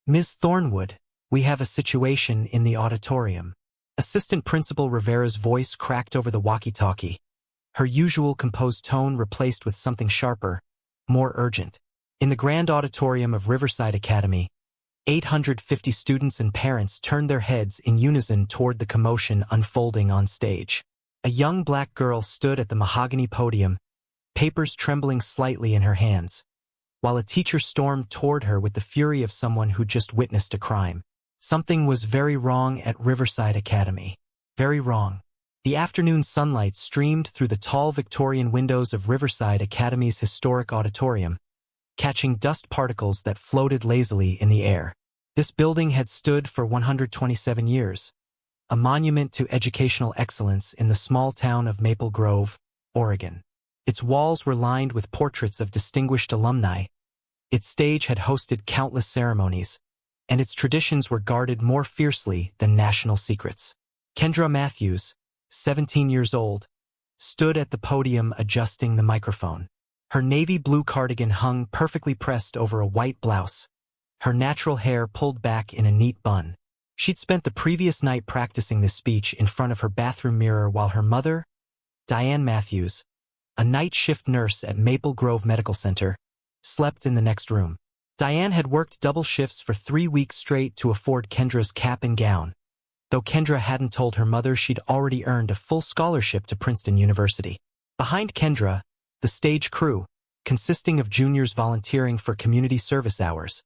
Ms. Thornwood, we have a situation in the auditorium. Assistant Principal Rivera's voice cracked over the walkie-talkie, her usual composed tone replaced with something sharper, more urgent. In the grand auditorium of Riverside Academy, 850 students and parents turned their heads in unison toward the commotion unfolding on stage. A young black girl stood at the mahogany podium, papers trembling slightly in her hands, while a teacher stormed toward her with the fury of someone who just witnessed a crime. Something was very wrong at Riverside Academy. Very wrong. The afternoon sunlight streamed through the tall Victorian windows of Riverside Academy's historic auditorium, catching dust particles that floated lazily in the air. This building had stood for 127 years, a monument to educational excellence in the small town of Maple Grove, Oregon. Its walls were lined with portraits of distinguished alumni. Its stage had hosted countless ceremonies, and its traditions were guarded more fiercely than national secrets. Kendra Matthews, 17 years old, stood at the podium adjusting the microphone. Her navy blue cardigan hung perfectly pressed over a white blouse, her natural hair pulled back in a neat bun. She'd spent the previous night practicing this speech in front of her bathroom mirror while her mother, Diane Matthews, a night shift nurse at Maple Grove Medical Center, slept in the next room. Diane had worked double shifts for 3 weeks straight to afford Kendra's cap and gown, though Kendra hadn't told her mother she'd already earned a full scholarship to Princeton University. Behind Kendra, the stage crew, consisting of juniors volunteering for community service hours,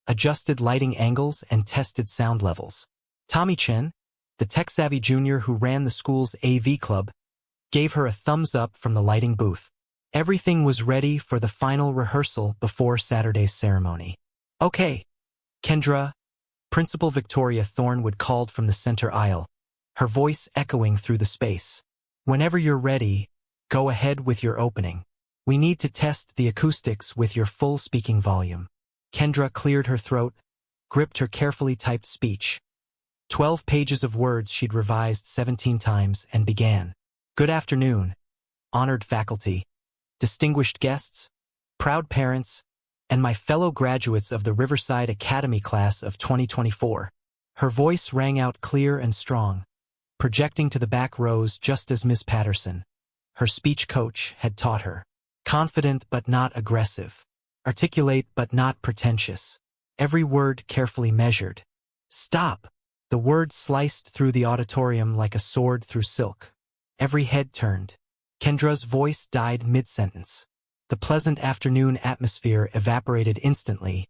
adjusted lighting angles and tested sound levels. Tommy Chen, the tech-savvy junior who ran the school's AV club, gave her a thumbs up from the lighting booth. Everything was ready for the final rehearsal before Saturday's ceremony. "Okay, Kendra," Principal Victoria Thornwood called from the center aisle, her voice echoing through the space. "Whenever you're ready, go ahead with your opening. We need to test the acoustics with your full speaking volume." Kendra cleared her throat, gripped her carefully typed speech. 12 pages of words she'd revised 17 times and began. "Good afternoon, honored faculty, distinguished guests, proud parents, and my fellow graduates of the Riverside Academy class of 2024. Her voice rang out clear and strong, projecting to the back rows just as Miss Patterson, her speech coach, had taught her. Confident but not aggressive. Articulate but not pretentious. Every word carefully measured. "Stop!" The word sliced through the auditorium like a sword through silk. Every head turned. Kendra's voice died mid-sentence. The pleasant afternoon atmosphere evaporated instantly,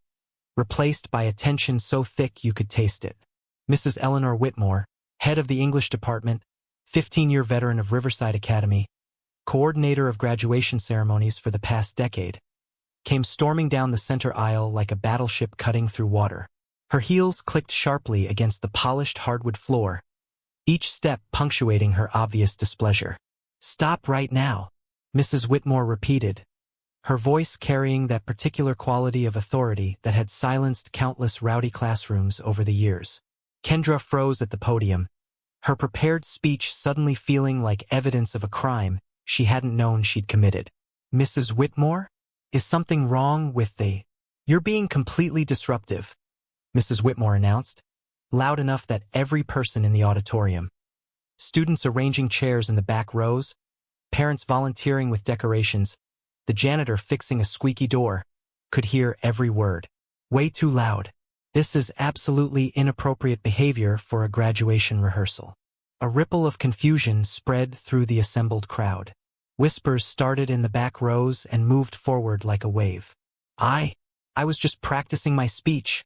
replaced by a tension so thick you could taste it. Mrs. Eleanor Whitmore, head of the English department, 15-year veteran of Riverside Academy, coordinator of graduation ceremonies for the past decade, came storming down the center aisle like a battleship cutting through water. Her heels clicked sharply against the polished hardwood floor, each step punctuating her obvious displeasure. "Stop right now," Mrs. Whitmore repeated, her voice carrying that particular quality of authority that had silenced countless rowdy classrooms over the years. Kendra froze at the podium, her prepared speech suddenly feeling like evidence of a crime she hadn't known she'd committed. "Mrs. Whitmore? Is something wrong with the—" "You're being completely disruptive," Mrs. Whitmore announced, loud enough that every person in the auditorium, students arranging chairs in the back rows, parents volunteering with decorations, the janitor fixing a squeaky door, could hear every word. "Way too loud. This is absolutely inappropriate behavior for a graduation rehearsal." A ripple of confusion spread through the assembled crowd. Whispers started in the back rows and moved forward like a wave. I was just practicing my speech,"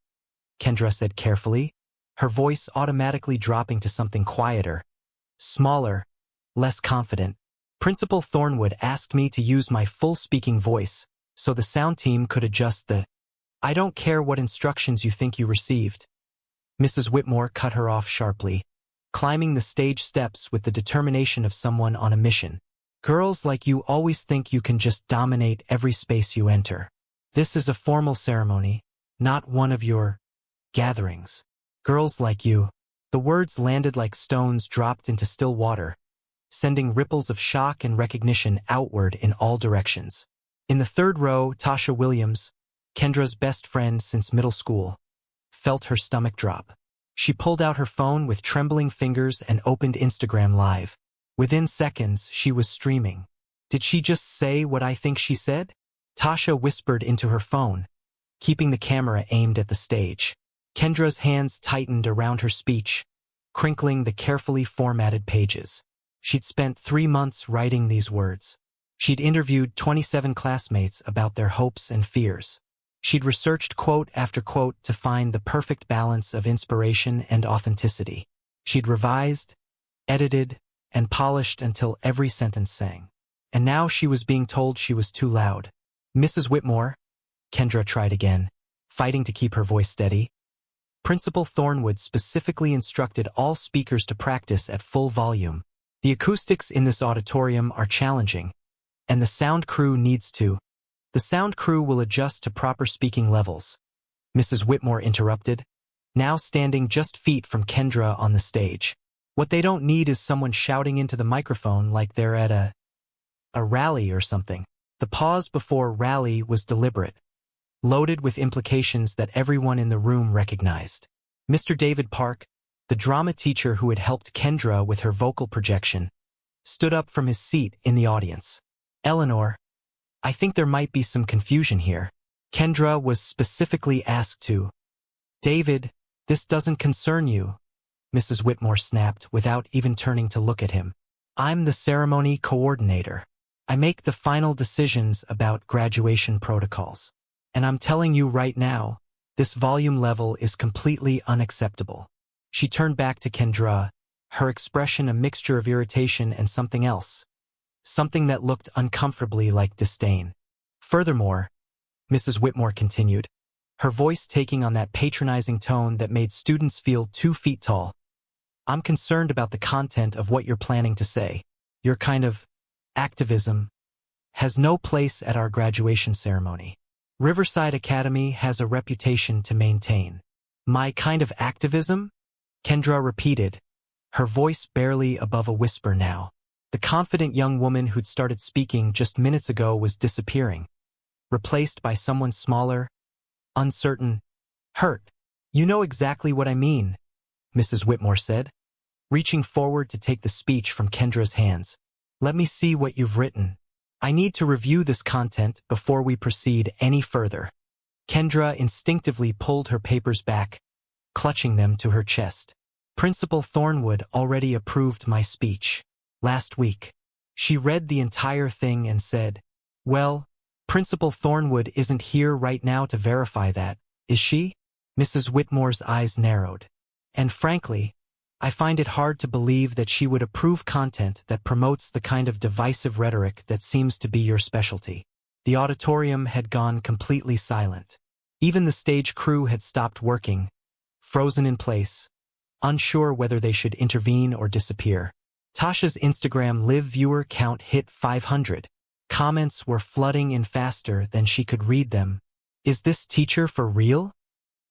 Kendra said carefully, her voice automatically dropping to something quieter, smaller, less confident. "Principal Thornwood asked me to use my full speaking voice, so the sound team could adjust the— I don't care what instructions you think you received." Mrs. Whitmore cut her off sharply, climbing the stage steps with the determination of someone on a mission. "Girls like you always think you can just dominate every space you enter. This is a formal ceremony, not one of your gatherings. Girls like you." The words landed like stones dropped into still water, sending ripples of shock and recognition outward in all directions. In the third row, Tasha Williams, Kendra's best friend since middle school, felt her stomach drop. She pulled out her phone with trembling fingers and opened Instagram Live. Within seconds, she was streaming. "Did she just say what I think she said?" Tasha whispered into her phone, keeping the camera aimed at the stage. Kendra's hands tightened around her speech, crinkling the carefully formatted pages. She'd spent 3 months writing these words. She'd interviewed 27 classmates about their hopes and fears. She'd researched quote after quote to find the perfect balance of inspiration and authenticity. She'd revised, edited, and polished until every sentence sang. And now she was being told she was too loud. "Mrs. Whitmore," Kendra tried again, fighting to keep her voice steady. Principal Thornwood specifically instructed all speakers to practice at full volume. "The acoustics in this auditorium are challenging, and the sound crew needs to. The sound crew will adjust to proper speaking levels," Mrs. Whitmore interrupted, now standing just feet from Kendra on the stage. "What they don't need is someone shouting into the microphone like they're at a rally or something." The pause before rally was deliberate, loaded with implications that everyone in the room recognized. Mr. David Park, the drama teacher who had helped Kendra with her vocal projection, stood up from his seat in the audience. "Eleanor, I think there might be some confusion here." Kendra was specifically asked to. "David, this doesn't concern you," Mrs. Whitmore snapped without even turning to look at him. "I'm the ceremony coordinator. I make the final decisions about graduation protocols. And I'm telling you right now, this volume level is completely unacceptable." She turned back to Kendra, her expression a mixture of irritation and something else. Something that looked uncomfortably like disdain. "Furthermore," Mrs. Whitmore continued, her voice taking on that patronizing tone that made students feel 2 feet tall, "I'm concerned about the content of what you're planning to say. Your kind of activism has no place at our graduation ceremony. Riverside Academy has a reputation to maintain." "My kind of activism?" Kendra repeated, her voice barely above a whisper now. The confident young woman who'd started speaking just minutes ago was disappearing, replaced by someone smaller, uncertain, hurt. "You know exactly what I mean," Mrs. Whitmore said, reaching forward to take the speech from Kendra's hands. "Let me see what you've written. I need to review this content before we proceed any further." Kendra instinctively pulled her papers back, clutching them to her chest. "Principal Thornwood already approved my speech last week." She read the entire thing and said, "Well, Principal Thornwood isn't here right now to verify that, is she?" Mrs. Whitmore's eyes narrowed. "And frankly, I find it hard to believe that she would approve content that promotes the kind of divisive rhetoric that seems to be your specialty." The auditorium had gone completely silent. Even the stage crew had stopped working, frozen in place, unsure whether they should intervene or disappear. Tasha's Instagram Live viewer count hit 500. Comments were flooding in faster than she could read them. "Is this teacher for real?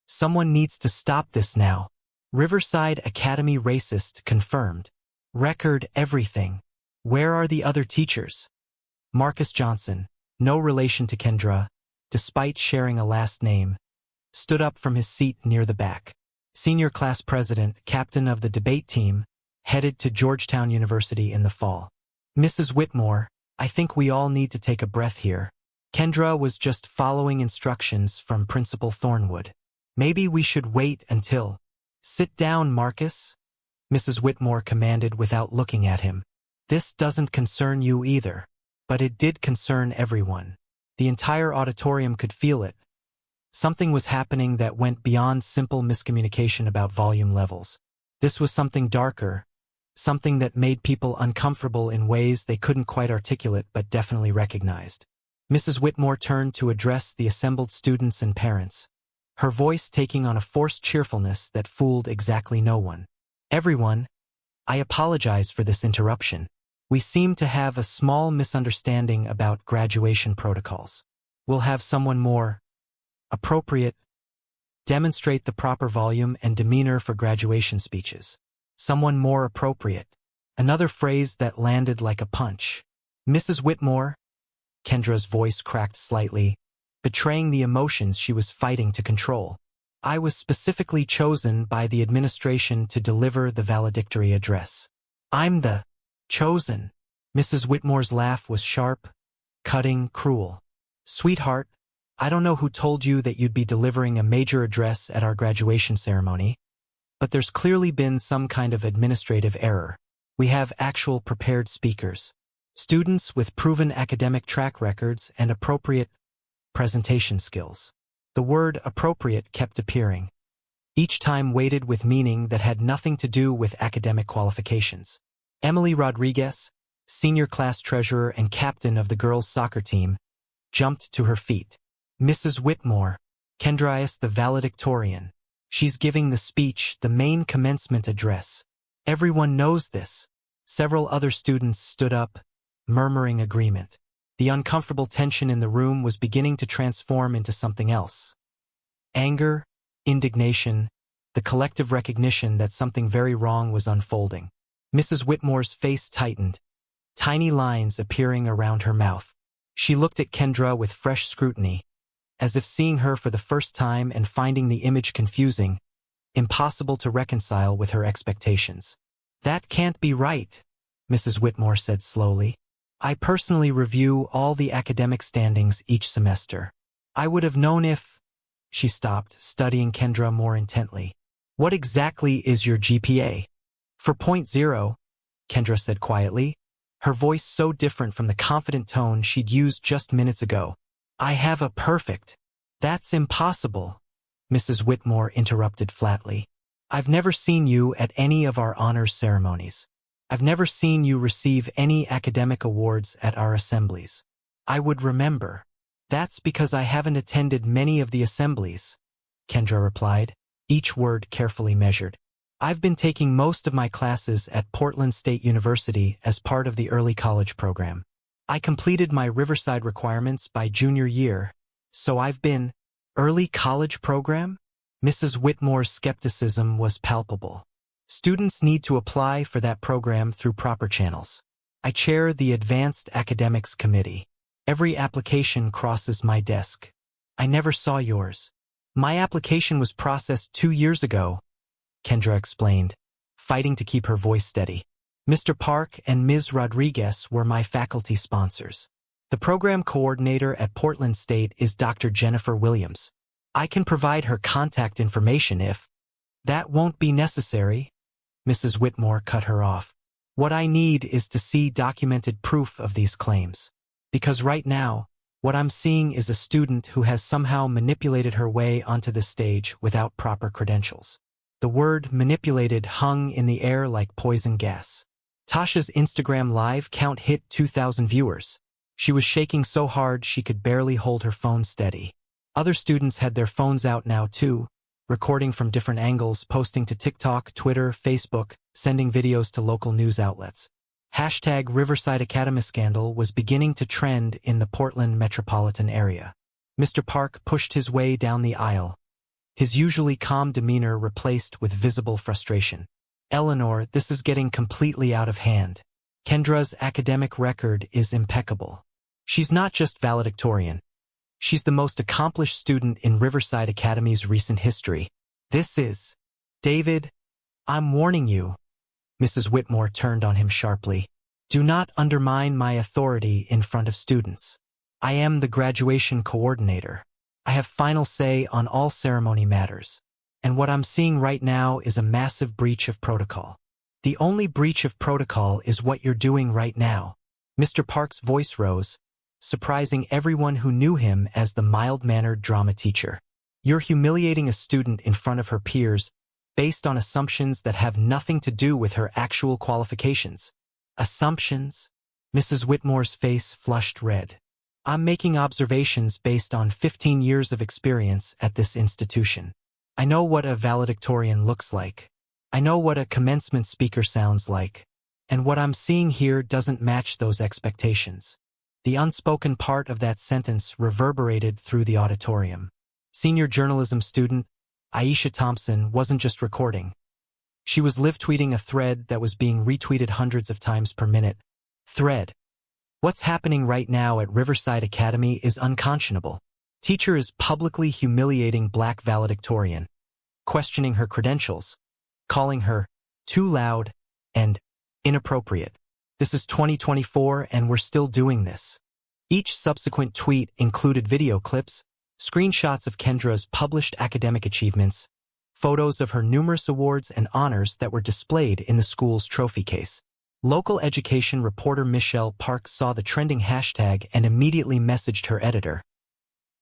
Someone needs to stop this now. Riverside Academy racist confirmed. Record everything. Where are the other teachers?" Marcus Johnson, no relation to Kendra, despite sharing a last name, stood up from his seat near the back. Senior class president, captain of the debate team, headed to Georgetown University in the fall. "Mrs. Whitmore, I think we all need to take a breath here. Kendra was just following instructions from Principal Thornwood. Maybe we should wait until—" "Sit down, Marcus," Mrs. Whitmore commanded without looking at him. "This doesn't concern you either." But it did concern everyone. The entire auditorium could feel it. Something was happening that went beyond simple miscommunication about volume levels. This was something darker, something that made people uncomfortable in ways they couldn't quite articulate but definitely recognized. Mrs. Whitmore turned to address the assembled students and parents, her voice taking on a forced cheerfulness that fooled exactly no one. "Everyone, I apologize for this interruption. We seem to have a small misunderstanding about graduation protocols. We'll have someone more appropriate demonstrate the proper volume and demeanor for graduation speeches. Someone more appropriate." Another phrase that landed like a punch. "Mrs. Whitmore," Kendra's voice cracked slightly, betraying the emotions she was fighting to control. I was specifically chosen by the administration to deliver the valedictory address. I'm the chosen. Mrs. Whitmore's laugh was sharp, cutting, cruel. Sweetheart, I don't know who told you that you'd be delivering a major address at our graduation ceremony, but there's clearly been some kind of administrative error. We have actual prepared speakers, students with proven academic track records and appropriate presentation skills. The word appropriate kept appearing, each time weighted with meaning that had nothing to do with academic qualifications. Emily Rodriguez, senior class treasurer and captain of the girls' soccer team, jumped to her feet. Mrs. Whitmore, Kendrias the valedictorian. She's giving the speech, the main commencement address. Everyone knows this. Several other students stood up, murmuring agreement. The uncomfortable tension in the room was beginning to transform into something else. Anger, indignation, the collective recognition that something very wrong was unfolding. Mrs. Whitmore's face tightened, tiny lines appearing around her mouth. She looked at Kendra with fresh scrutiny, as if seeing her for the first time and finding the image confusing, impossible to reconcile with her expectations. That can't be right, Mrs. Whitmore said slowly. I personally review all the academic standings each semester. I would have known if... She stopped, studying Kendra more intently. What exactly is your GPA? 4.0, Kendra said quietly, her voice so different from the confident tone she'd used just minutes ago. I have a perfect. That's impossible, Mrs. Whitmore interrupted flatly. I've never seen you at any of our honors ceremonies. I've never seen you receive any academic awards at our assemblies. I would remember. That's because I haven't attended many of the assemblies, Kendra replied, each word carefully measured. I've been taking most of my classes at Portland State University as part of the early college program. I completed my Riverside requirements by junior year, so I've been... Early college program? Mrs. Whitmore's skepticism was palpable. Students need to apply for that program through proper channels. I chair the Advanced Academics Committee. Every application crosses my desk. I never saw yours. My application was processed 2 years ago, Kendra explained, fighting to keep her voice steady. Mr. Park and Ms. Rodriguez were my faculty sponsors. The program coordinator at Portland State is Dr. Jennifer Williams. I can provide her contact information if... That won't be necessary, Mrs. Whitmore cut her off. What I need is to see documented proof of these claims. Because right now, what I'm seeing is a student who has somehow manipulated her way onto the stage without proper credentials. The word manipulated hung in the air like poison gas. Tasha's Instagram Live count hit 2,000 viewers. She was shaking so hard she could barely hold her phone steady. Other students had their phones out now too, recording from different angles, posting to TikTok, Twitter, Facebook, sending videos to local news outlets. Hashtag Riverside Academy scandal was beginning to trend in the Portland metropolitan area. Mr. Park pushed his way down the aisle, his usually calm demeanor replaced with visible frustration. Eleanor, this is getting completely out of hand. Kendra's academic record is impeccable. She's not just valedictorian. She's the most accomplished student in Riverside Academy's recent history. This is... David, I'm warning you. Mrs. Whitmore turned on him sharply. Do not undermine my authority in front of students. I am the graduation coordinator. I have final say on all ceremony matters. And what I'm seeing right now is a massive breach of protocol. The only breach of protocol is what you're doing right now. Mr. Park's voice rose, surprising everyone who knew him as the mild-mannered drama teacher. You're humiliating a student in front of her peers based on assumptions that have nothing to do with her actual qualifications. Assumptions? Mrs. Whitmore's face flushed red. I'm making observations based on 15 years of experience at this institution. I know what a valedictorian looks like. I know what a commencement speaker sounds like. And what I'm seeing here doesn't match those expectations. The unspoken part of that sentence reverberated through the auditorium. Senior journalism student Aisha Thompson wasn't just recording. She was live-tweeting a thread that was being retweeted hundreds of times per minute. Thread. What's happening right now at Riverside Academy is unconscionable. Teacher is publicly humiliating black valedictorian. questioning her credentials, calling her too loud and inappropriate. This is 2024 and we're still doing this. Each subsequent tweet included video clips, screenshots of Kendra's published academic achievements, photos of her numerous awards and honors that were displayed in the school's trophy case. Local education reporter Michelle Park saw the trending hashtag and immediately messaged her editor.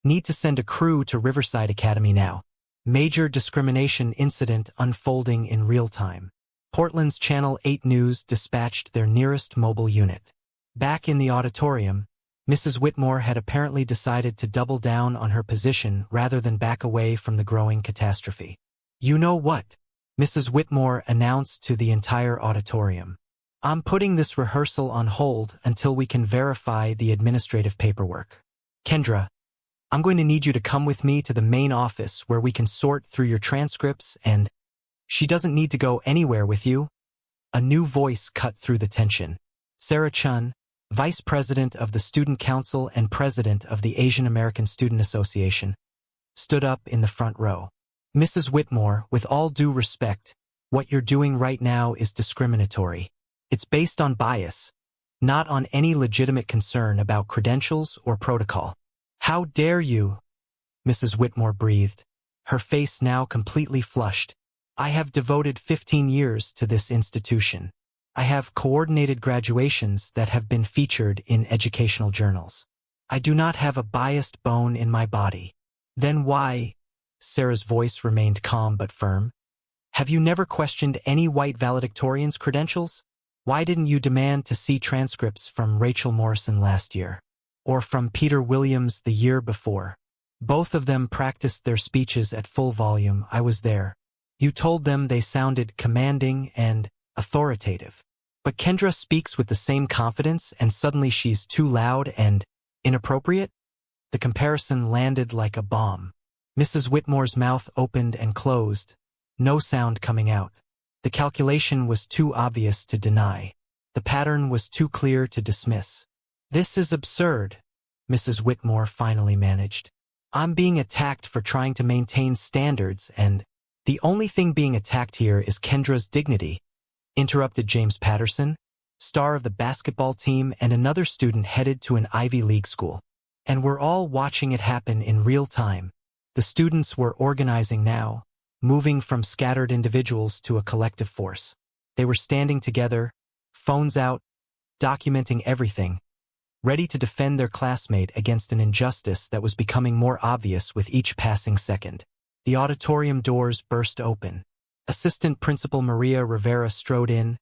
Need to send a crew to Riverside Academy now. Major discrimination incident unfolding in real time. Portland's Channel 8 News dispatched their nearest mobile unit. Back in the auditorium, Mrs. Whitmore had apparently decided to double down on her position rather than back away from the growing catastrophe. "You know what?" Mrs. Whitmore announced to the entire auditorium. "I'm putting this rehearsal on hold until we can verify the administrative paperwork. Kendra, I'm going to need you to come with me to the main office where we can sort through your transcripts and—" "She doesn't need to go anywhere with you." A new voice cut through the tension. Sarah Chun, Vice President of the Student Council and President of the Asian American Student Association, stood up in the front row. "Mrs. Whitmore, with all due respect, what you're doing right now is discriminatory. It's based on bias, not on any legitimate concern about credentials or protocol." "How dare you?" Mrs. Whitmore breathed, her face now completely flushed. "I have devoted 15 years to this institution. I have coordinated graduations that have been featured in educational journals. I do not have a biased bone in my body." "Then why?" Sarah's voice remained calm but firm. "Have you never questioned any white valedictorian's credentials? Why didn't you demand to see transcripts from Rachel Morrison last year? Or from Peter Williams the year before? Both of them practiced their speeches at full volume. I was there. You told them they sounded commanding and authoritative. But Kendra speaks with the same confidence and suddenly she's too loud and inappropriate?" The comparison landed like a bomb. Mrs. Whitmore's mouth opened and closed, no sound coming out. The calculation was too obvious to deny. The pattern was too clear to dismiss. "This is absurd," Mrs. Whitmore finally managed. "I'm being attacked for trying to maintain standards and—" "The only thing being attacked here is Kendra's dignity," interrupted James Patterson, star of the basketball team and another student headed to an Ivy League school. "And we're all watching it happen in real time." The students were organizing now, moving from scattered individuals to a collective force. They were standing together, phones out, documenting everything, ready to defend their classmate against an injustice that was becoming more obvious with each passing second. The auditorium doors burst open. Assistant Principal Rivera strode in,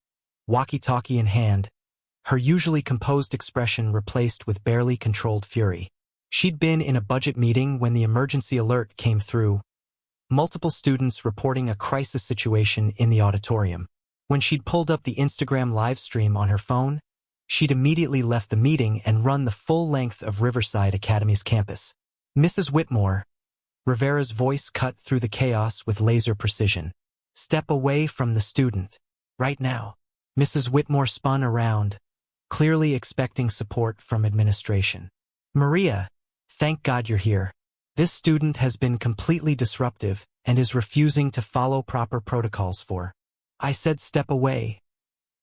walkie-talkie in hand, her usually composed expression replaced with barely controlled fury. She'd been in a budget meeting when the emergency alert came through, multiple students reporting a crisis situation in the auditorium. When she'd pulled up the Instagram live stream on her phone, she'd immediately left the meeting and run the full length of Riverside Academy's campus. "Mrs. Whitmore," Rivera's voice cut through the chaos with laser precision. "Step away from the student. Right now." Mrs. Whitmore spun around, clearly expecting support from administration. "Maria, thank God you're here. This student has been completely disruptive and is refusing to follow proper protocols for—" "I said step away,"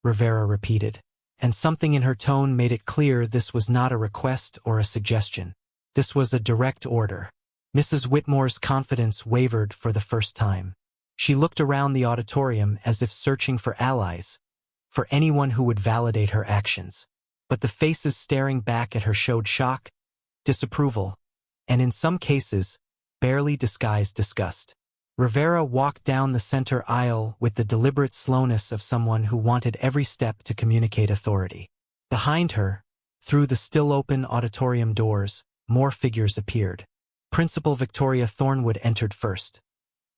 Rivera repeated, and something in her tone made it clear this was not a request or a suggestion. This was a direct order. Mrs. Whitmore's confidence wavered for the first time. She looked around the auditorium as if searching for allies, for anyone who would validate her actions. But the faces staring back at her showed shock, disapproval, and in some cases, barely disguised disgust. Rivera walked down the center aisle with the deliberate slowness of someone who wanted every step to communicate authority. Behind her, through the still-open auditorium doors, more figures appeared. Principal Victoria Thornwood entered first.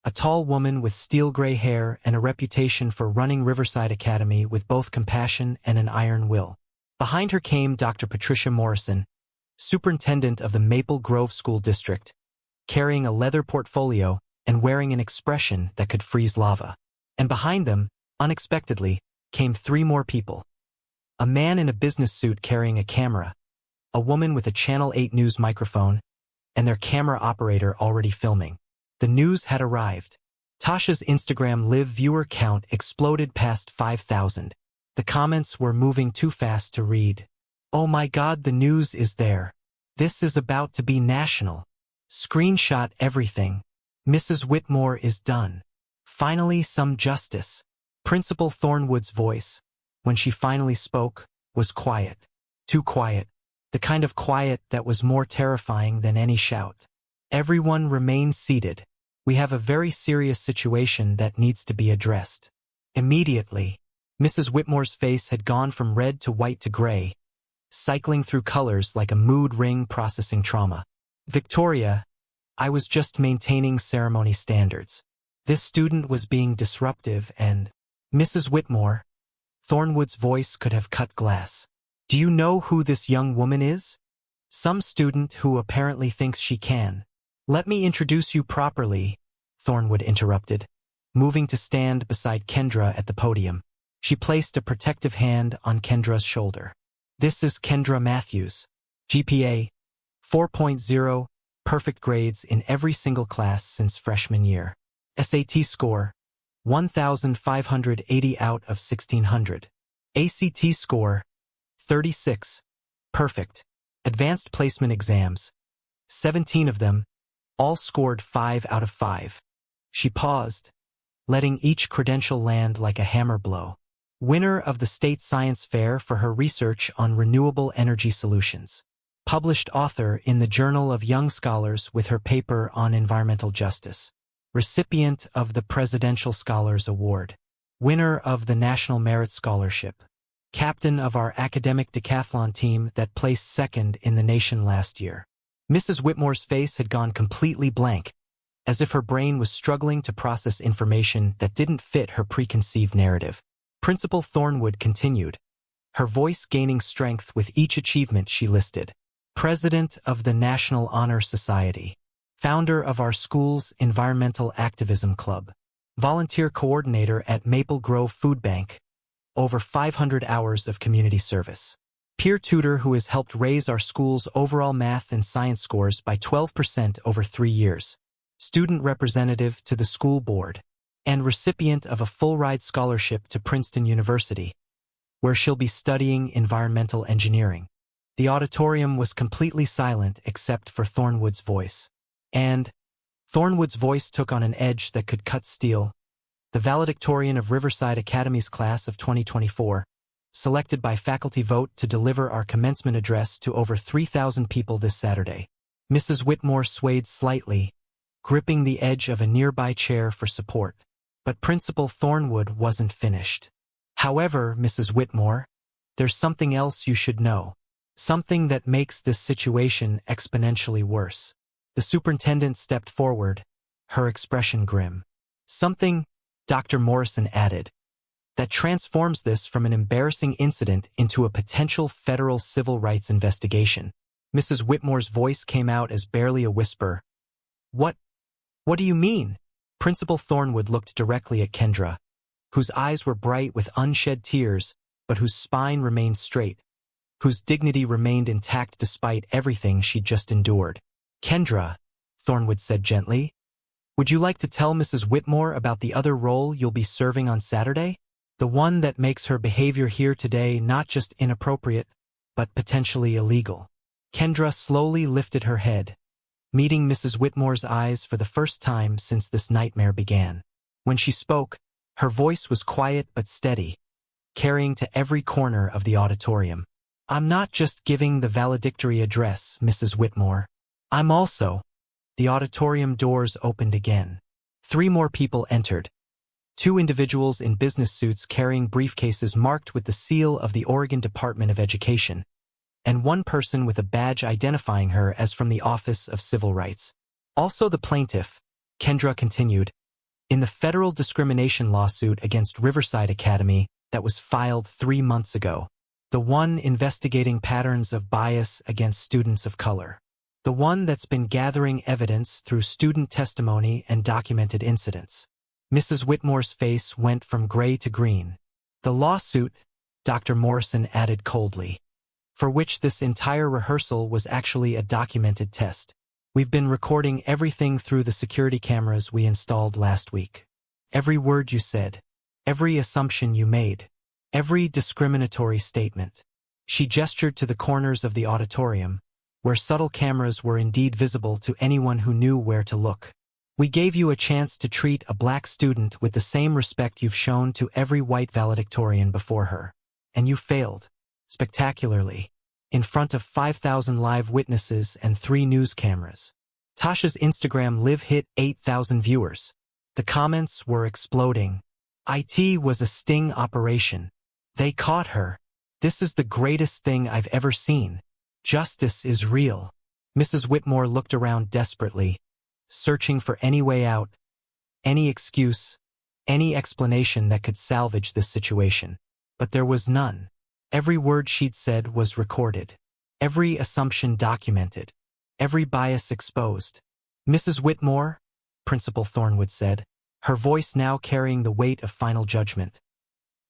A tall woman with steel-gray hair and a reputation for running Riverside Academy with both compassion and an iron will. Behind her came Dr. Patricia Morrison, superintendent of the Maple Grove School District, carrying a leather portfolio and wearing an expression that could freeze lava. And behind them, unexpectedly, came three more people. A man in a business suit carrying a camera, a woman with a Channel 8 News microphone, and their camera operator already filming. The news had arrived. Tasha's Instagram live viewer count exploded past 5,000. The comments were moving too fast to read. Oh my God, the news is there. This is about to be national. Screenshot everything. Mrs. Whitmore is done. Finally, some justice. Principal Thornwood's voice, when she finally spoke, was quiet. Too quiet. The kind of quiet that was more terrifying than any shout. Everyone remain seated. We have a very serious situation that needs to be addressed. Immediately, Mrs. Whitmore's face had gone from red to white to gray, cycling through colors like a mood ring processing trauma. Victoria, I was just maintaining ceremony standards. This student was being disruptive and… Mrs. Whitmore, Thornwood's voice could have cut glass. Do you know who this young woman is? Some student who apparently thinks she can. Let me introduce you properly, Thornwood interrupted, moving to stand beside Kendra at the podium. She placed a protective hand on Kendra's shoulder. This is Kendra Matthews. GPA 4.0, perfect grades in every single class since freshman year. SAT score 1,580 out of 1,600. ACT score 36, perfect. Advanced placement exams, 17 of them, all scored 5 out of 5. She paused, letting each credential land like a hammer blow. Winner of the State Science Fair for her research on renewable energy solutions. Published author in the Journal of Young Scholars with her paper on environmental justice. Recipient of the Presidential Scholars Award. Winner of the National Merit Scholarship. Captain of our academic decathlon team that placed second in the nation last year. Mrs. Whitmore's face had gone completely blank, as if her brain was struggling to process information that didn't fit her preconceived narrative. Principal Thornwood continued, her voice gaining strength with each achievement she listed. President of the National Honor Society. Founder of our school's Environmental Activism Club. Volunteer coordinator at Maple Grove Food Bank. Over 500 hours of community service. Peer tutor who has helped raise our school's overall math and science scores by 12% over 3 years. Student representative to the school board. And recipient of a full-ride scholarship to Princeton University, where she'll be studying environmental engineering. The auditorium was completely silent except for Thornwood's voice. And Thornwood's voice took on an edge that could cut steel. The valedictorian of Riverside Academy's class of 2024, selected by faculty vote to deliver our commencement address to over 3,000 people this Saturday. Mrs. Whitmore swayed slightly, gripping the edge of a nearby chair for support. But Principal Thornwood wasn't finished. However, Mrs. Whitmore, there's something else you should know. Something that makes this situation exponentially worse. The superintendent stepped forward, her expression grim. Something, Dr. Morrison added, that transforms this from an embarrassing incident into a potential federal civil rights investigation. Mrs. Whitmore's voice came out as barely a whisper. What do you mean? Principal Thornwood looked directly at Kendra, whose eyes were bright with unshed tears, but whose spine remained straight, whose dignity remained intact despite everything she'd just endured. Kendra, Thornwood said gently, would you like to tell Mrs. Whitmore about the other role you'll be serving on Saturday? The one that makes her behavior here today not just inappropriate, but potentially illegal. Kendra slowly lifted her head, meeting Mrs. Whitmore's eyes for the first time since this nightmare began. When she spoke, her voice was quiet but steady, carrying to every corner of the auditorium. I'm not just giving the valedictory address, Mrs. Whitmore. I'm also… The auditorium doors opened again. 3 more people entered. 2 individuals in business suits carrying briefcases marked with the seal of the Oregon Department of Education, and 1 person with a badge identifying her as from the Office of Civil Rights. Also the plaintiff, Kendra continued, in the federal discrimination lawsuit against Riverside Academy that was filed 3 months ago. The one investigating patterns of bias against students of color. The one that's been gathering evidence through student testimony and documented incidents. Mrs. Whitmore's face went from gray to green. The lawsuit, Dr. Morrison added coldly, for which this entire rehearsal was actually a documented test. We've been recording everything through the security cameras we installed last week. Every word you said, every assumption you made, every discriminatory statement." She gestured to the corners of the auditorium, where subtle cameras were indeed visible to anyone who knew where to look. "We gave you a chance to treat a black student with the same respect you've shown to every white valedictorian before her. And you failed, spectacularly, in front of 5,000 live witnesses and 3 news cameras. Tasha's Instagram live hit 8,000 viewers. The comments were exploding. It was a sting operation. They caught her. This is the greatest thing I've ever seen. Justice is real." Mrs. Whitmore looked around desperately, searching for any way out, any excuse, any explanation that could salvage this situation. But there was none. Every word she'd said was recorded. Every assumption documented. Every bias exposed. "Mrs. Whitmore," Principal Thornwood said, her voice now carrying the weight of final judgment,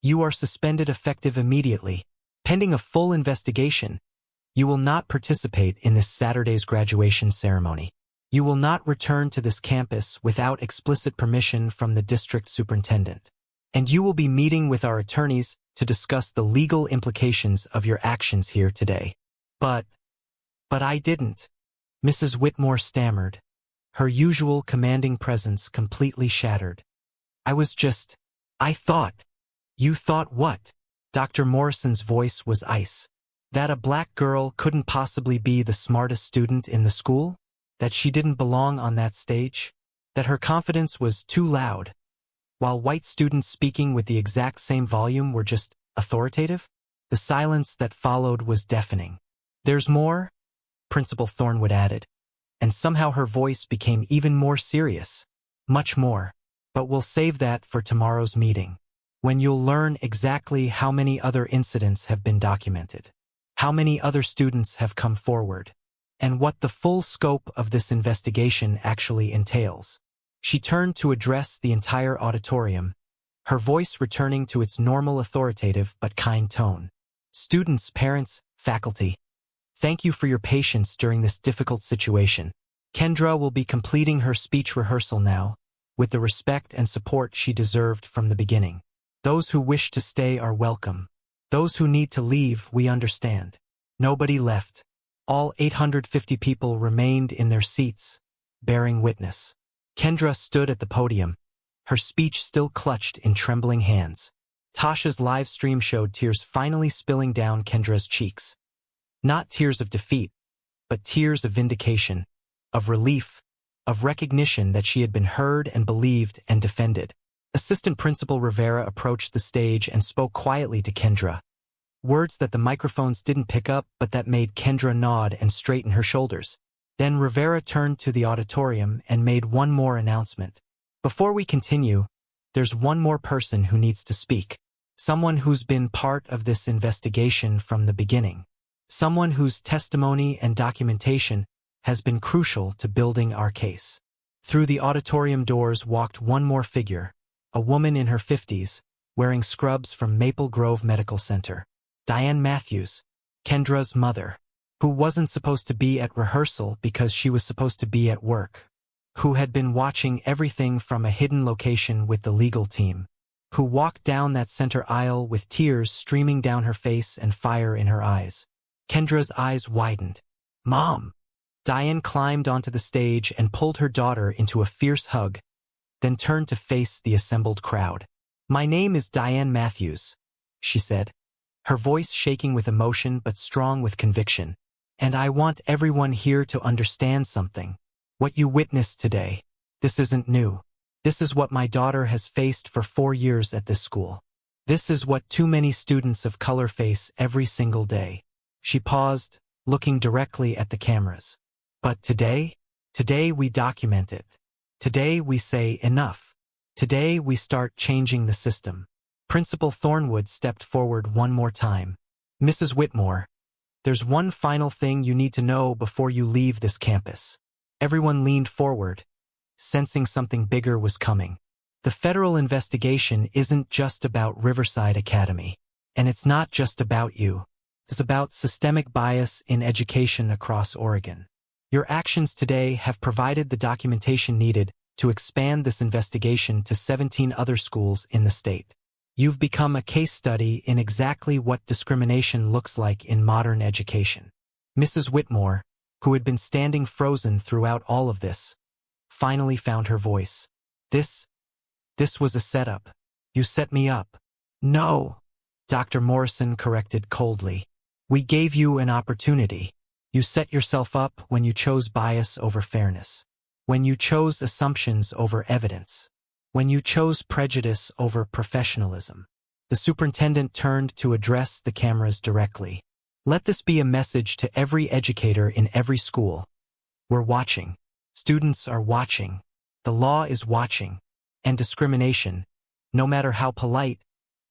"you are suspended effective immediately. Pending a full investigation, you will not participate in this Saturday's graduation ceremony. You will not return to this campus without explicit permission from the district superintendent. And you will be meeting with our attorneys to discuss the legal implications of your actions here today." But I didn't," Mrs. Whitmore stammered, her usual commanding presence completely shattered. I thought." "You thought what?" Dr. Morrison's voice was ice. "That a black girl couldn't possibly be the smartest student in the school? That she didn't belong on that stage? That her confidence was too loud, while white students speaking with the exact same volume were just authoritative?" The silence that followed was deafening. "There's more," Principal Thornwood added, and somehow her voice became even more serious. "Much more. But we'll save that for tomorrow's meeting, when you'll learn exactly how many other incidents have been documented, how many other students have come forward, and what the full scope of this investigation actually entails." She turned to address the entire auditorium, her voice returning to its normal authoritative but kind tone. "Students, parents, faculty, thank you for your patience during this difficult situation. Kendra will be completing her speech rehearsal now, with the respect and support she deserved from the beginning. Those who wish to stay are welcome. Those who need to leave, we understand." Nobody left. All 850 people remained in their seats, bearing witness. Kendra stood at the podium, her speech still clutched in trembling hands. Tasha's live stream showed tears finally spilling down Kendra's cheeks. Not tears of defeat, but tears of vindication, of relief, of recognition that she had been heard and believed and defended. Assistant Principal Rivera approached the stage and spoke quietly to Kendra. Words that the microphones didn't pick up but that made Kendra nod and straighten her shoulders. Then Rivera turned to the auditorium and made one more announcement. "Before we continue, there's one more person who needs to speak. Someone who's been part of this investigation from the beginning. Someone whose testimony and documentation has been crucial to building our case." Through the auditorium doors walked one more figure, a woman in her 50s, wearing scrubs from Maple Grove Medical Center. Diane Matthews, Kendra's mother, who wasn't supposed to be at rehearsal because she was supposed to be at work, who had been watching everything from a hidden location with the legal team, who walked down that center aisle with tears streaming down her face and fire in her eyes. Kendra's eyes widened. "Mom!" Diane climbed onto the stage and pulled her daughter into a fierce hug, then turned to face the assembled crowd. "My name is Diane Matthews," she said, her voice shaking with emotion but strong with conviction. "And I want everyone here to understand something. What you witnessed today, this isn't new. This is what my daughter has faced for 4 years at this school. This is what too many students of color face every single day." She paused, looking directly at the cameras. "But today we document it. Today we say enough. Today we start changing the system." Principal Thornwood stepped forward one more time. "Mrs. Whitmore, there's one final thing you need to know before you leave this campus." Everyone leaned forward, sensing something bigger was coming. "The federal investigation isn't just about Riverside Academy, and it's not just about you. It's about systemic bias in education across Oregon. Your actions today have provided the documentation needed to expand this investigation to 17 other schools in the state. You've become a case study in exactly what discrimination looks like in modern education. Mrs. Whitmore, who had been standing frozen throughout all of this, finally found her voice. This was a setup. You set me up. No, Dr. Morrison corrected coldly. We gave you an opportunity. You set yourself up when you chose bias over fairness, when you chose assumptions over evidence, when you chose prejudice over professionalism. The superintendent turned to address the cameras directly. Let this be a message to every educator in every school. We're watching. Students are watching. The law is watching. And discrimination, no matter how polite,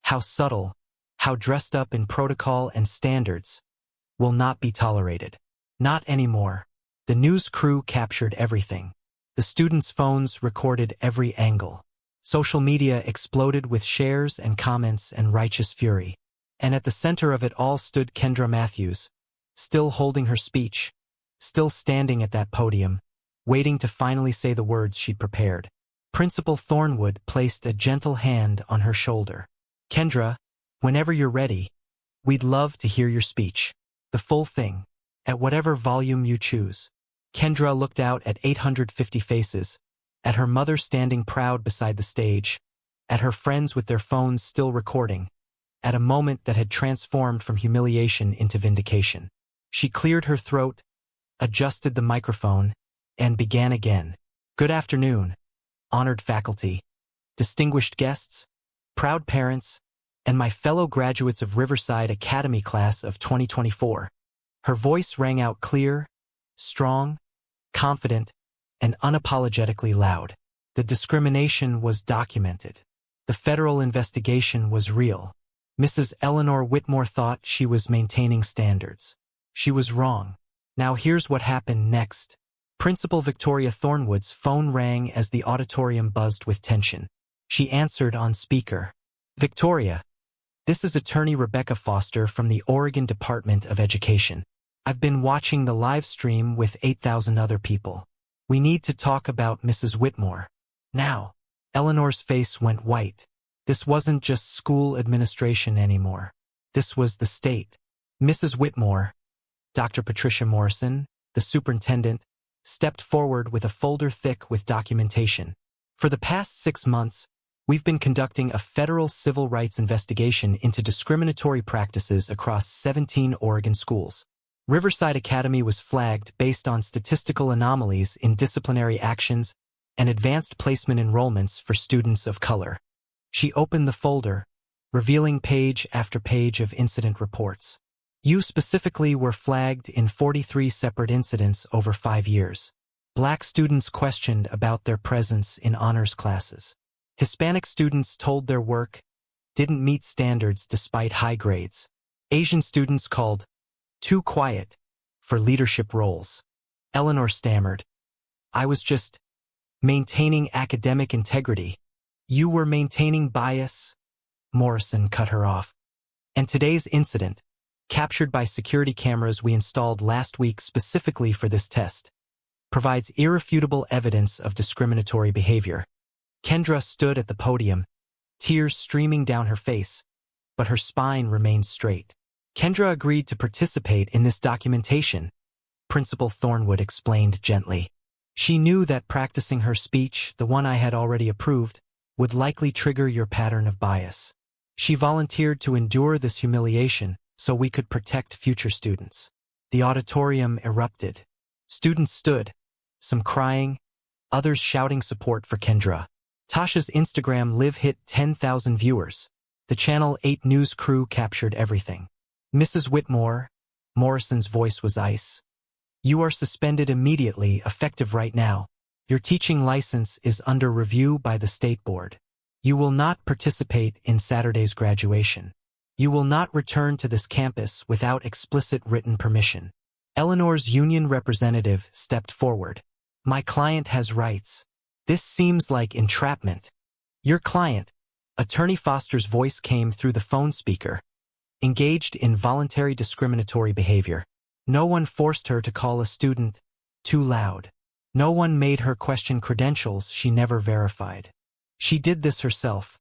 how subtle, how dressed up in protocol and standards, will not be tolerated. Not anymore. The news crew captured everything. The students' phones recorded every angle. Social media exploded with shares and comments and righteous fury. And at the center of it all stood Kendra Matthews, still holding her speech, still standing at that podium, waiting to finally say the words she'd prepared. Principal Thornwood placed a gentle hand on her shoulder. Kendra, whenever you're ready, we'd love to hear your speech. The full thing, at whatever volume you choose. Kendra looked out at 850 faces, at her mother standing proud beside the stage, at her friends with their phones still recording, at a moment that had transformed from humiliation into vindication. She cleared her throat, adjusted the microphone, and began again. Good afternoon, honored faculty, distinguished guests, proud parents, and my fellow graduates of Riverside Academy class of 2024. Her voice rang out clear, strong, confident, and unapologetically loud. The discrimination was documented. The federal investigation was real. Mrs. Eleanor Whitmore thought she was maintaining standards. She was wrong. Now here's what happened next. Principal Victoria Thornwood's phone rang as the auditorium buzzed with tension. She answered on speaker. Victoria, this is Attorney Rebecca Foster from the Oregon Department of Education. I've been watching the live stream with 8,000 other people. We need to talk about Mrs. Whitmore. Now, Eleanor's face went white. This wasn't just school administration anymore. This was the state. Mrs. Whitmore, Dr. Patricia Morrison, the superintendent, stepped forward with a folder thick with documentation. For the past 6 months, we've been conducting a federal civil rights investigation into discriminatory practices across 17 Oregon schools. Riverside Academy was flagged based on statistical anomalies in disciplinary actions and advanced placement enrollments for students of color. She opened the folder, revealing page after page of incident reports. You specifically were flagged in 43 separate incidents over 5 years. Black students questioned about their presence in honors classes. Hispanic students told their work didn't meet standards despite high grades. Asian students called too quiet for leadership roles. Eleanor stammered, I was just maintaining academic integrity. You were maintaining bias. Morrison cut her off. And today's incident, captured by security cameras we installed last week specifically for this test, provides irrefutable evidence of discriminatory behavior. Kendra stood at the podium, tears streaming down her face, but her spine remained straight. Kendra agreed to participate in this documentation, Principal Thornwood explained gently. She knew that practicing her speech, the one I had already approved, would likely trigger your pattern of bias. She volunteered to endure this humiliation so we could protect future students. The auditorium erupted. Students stood, some crying, others shouting support for Kendra. Tasha's Instagram live hit 10,000 viewers. The Channel 8 news crew captured everything. Mrs. Whitmore, Morrison's voice was ice. You are suspended immediately, effective right now. Your teaching license is under review by the state board. You will not participate in Saturday's graduation. You will not return to this campus without explicit written permission. Eleanor's union representative stepped forward. My client has rights. This seems like entrapment. Your client, Attorney Foster's voice came through the phone speaker, engaged in voluntary discriminatory behavior. No one forced her to call a student too loud. No one made her question credentials she never verified. She did this herself,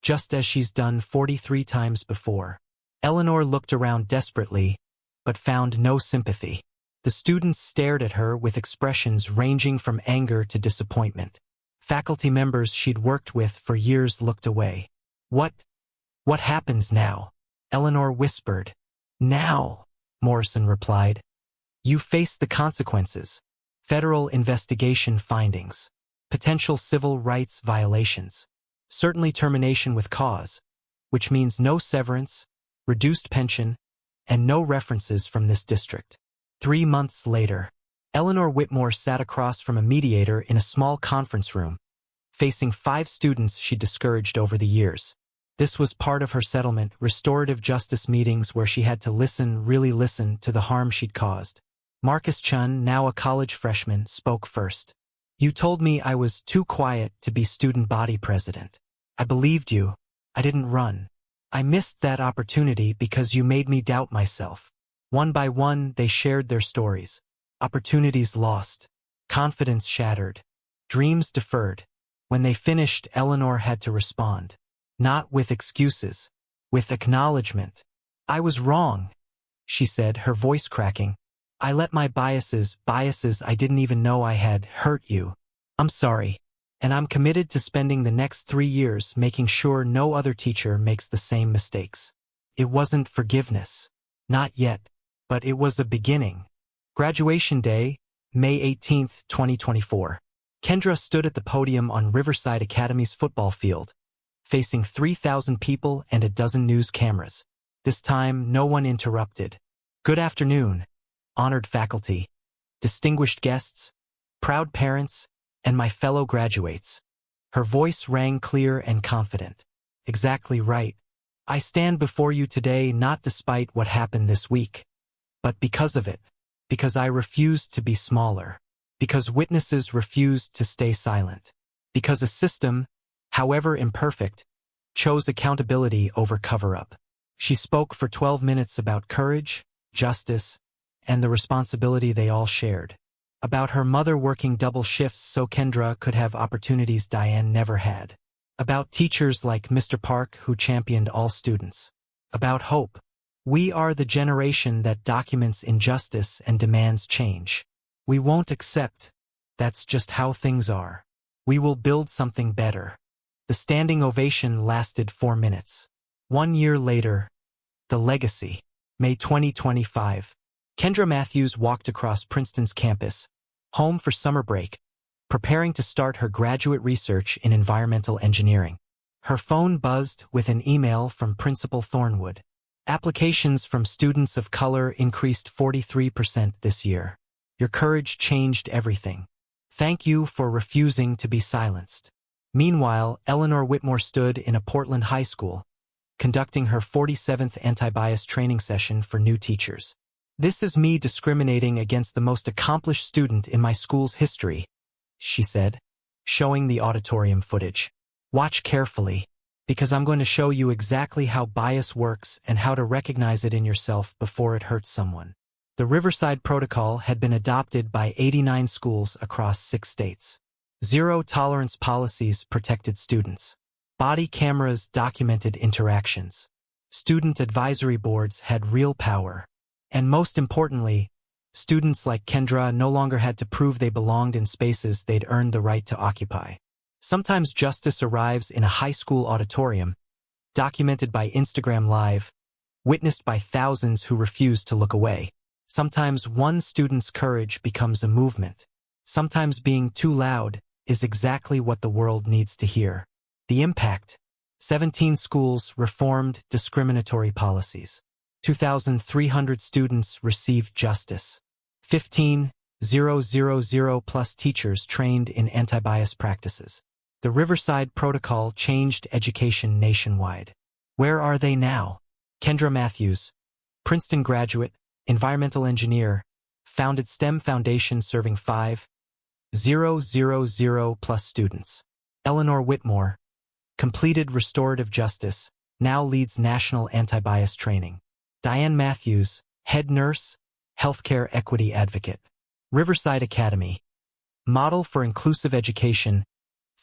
just as she's done 43 times before. Eleanor looked around desperately, but found no sympathy. The students stared at her with expressions ranging from anger to disappointment. Faculty members she'd worked with for years looked away. What happens now? Eleanor whispered. Now, Morrison replied. You face the consequences. Federal investigation findings. Potential civil rights violations. Certainly termination with cause, which means no severance, reduced pension, and no references from this district. 3 months later, Eleanor Whitmore sat across from a mediator in a small conference room, facing 5 students she'd discouraged over the years. This was part of her settlement, restorative justice meetings where she had to really listen to the harm she'd caused. Marcus Chun, now a college freshman, spoke first. You told me I was too quiet to be student body president. I believed you. I didn't run. I missed that opportunity because you made me doubt myself. One by one, they shared their stories. Opportunities lost. Confidence shattered. Dreams deferred. When they finished, Eleanor had to respond. Not with excuses. With acknowledgement. I was wrong, she said, her voice cracking. I let my biases I didn't even know I had, hurt you. I'm sorry. And I'm committed to spending the next 3 years making sure no other teacher makes the same mistakes. It wasn't forgiveness. Not yet. But it was a beginning. Graduation day, May 18, 2024. Kendra stood at the podium on Riverside Academy's football field, facing 3,000 people and a dozen news cameras. This time, no one interrupted. Good afternoon, honored faculty, distinguished guests, proud parents, and my fellow graduates. Her voice rang clear and confident. Exactly right. I stand before you today not despite what happened this week, but because of it, because I refused to be smaller, because witnesses refused to stay silent, because a system, however imperfect, chose accountability over cover-up. She spoke for 12 minutes about courage, justice, and the responsibility they all shared. About her mother working double shifts so Kendra could have opportunities Diane never had. About teachers like Mr. Park who championed all students. About hope. We are the generation that documents injustice and demands change. We won't accept. That's just how things are. We will build something better. The standing ovation lasted 4 minutes. 1 year later, the legacy. May 2025. Kendra Matthews walked across Princeton's campus, home for summer break, preparing to start her graduate research in environmental engineering. Her phone buzzed with an email from Principal Thornwood. Applications from students of color increased 43% this year. Your courage changed everything. Thank you for refusing to be silenced. Meanwhile, Eleanor Whitmore stood in a Portland high school, conducting her 47th anti-bias training session for new teachers. This is me discriminating against the most accomplished student in my school's history, she said, showing the auditorium footage. Watch carefully, because I'm going to show you exactly how bias works and how to recognize it in yourself before it hurts someone. The Riverside Protocol had been adopted by 89 schools across 6 states. Zero-tolerance policies protected students. Body cameras documented interactions. Student advisory boards had real power. And most importantly, students like Kendra no longer had to prove they belonged in spaces they'd earned the right to occupy. Sometimes justice arrives in a high school auditorium, documented by Instagram Live, witnessed by thousands who refuse to look away. Sometimes one student's courage becomes a movement. Sometimes being too loud is exactly what the world needs to hear. The impact: 17 schools reformed discriminatory policies. 2,300 students received justice. 15,000 plus teachers trained in anti-bias practices. The Riverside Protocol changed education nationwide. Where are they now? Kendra Matthews, Princeton graduate, environmental engineer, founded STEM Foundation serving 5,000 plus students. Eleanor Whitmore, completed restorative justice, now leads national anti-bias training. Diane Matthews, head nurse, healthcare equity advocate. Riverside Academy. Model for inclusive education,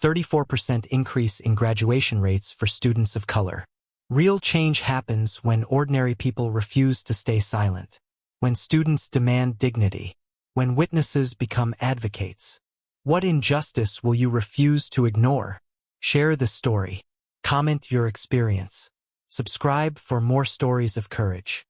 34% increase in graduation rates for students of color. Real change happens when ordinary people refuse to stay silent, when students demand dignity, when witnesses become advocates. What injustice will you refuse to ignore? Share the story. Comment your experience. Subscribe for more stories of courage.